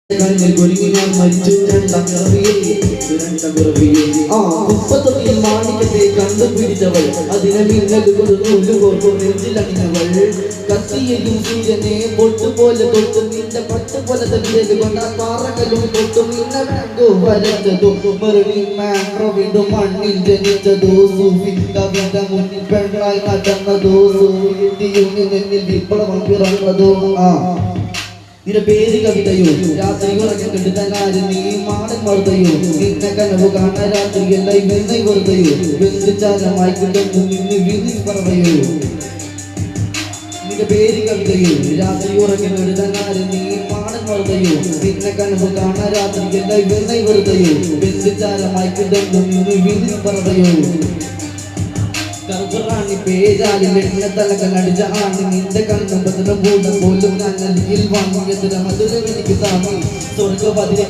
മരിച്ചു കുപ്പത്തൊട്ടിയിൽ മാണിക്കത്തെ കണ്ടുപിടിച്ചവൾ അതിനെ മിന്നൽ നെഞ്ചിലണിഞ്ഞവൾ കത്തിയെയും സൂര്യനെ പൊട്ടുപോലെ തൊട്ടു നിന്റെ പട്ടുപോലെ തട്ടിയത് കൊണ്ട് ആ പാറകലും തൊട്ടു നിന്നെ വേണ്ടോ വരച്ചതോ മറുപടി മണ്ണിൽ ജനിച്ചതോ സൂഫി കവിത മുന്നിൽ പെണ്ണായി നടന്നതോ സൂര്യനിൽ വിപ്ലവം പിറന്നതോ നിന്റെ പേര് കവിതയോ രാത്രി ഉറങ്ങി കെടുത്താൻ നീ മാടൻ മറുതയോ നിന്നെ കനവ് കാണാൻ രാത്രി എല്ലാം വെണ്ണை വെറുതെയോ വെന്തിച്ചാരമായി കിടന്നു നിന്ന് വിധി പറവയോ നിന്റെ പേര് കവിതയോ രാത്രി ഉറങ്ങി കെടുത്താൻ നീ മാടൻ മറുതയോ നിന്നെ കനവ് കാണാൻ രാത്രി എല്ലാം വെണ്ണை വെറുതെയോ വെന്തിച്ചാരമായി കിടന്നു നിന്ന് വിധി പറവയോ കറുപ്പറാണി പേരാലി വെണ്ണ തലകടിച്ച ആണി നിന്റെ കണ്ണുമ്പത്തിന് മൂടം പോലും നന്നലിയിൽ വാങ്ങിയതിന് മധുരം എനിക്ക് താങ്ങി സ്വർഗപതിരെ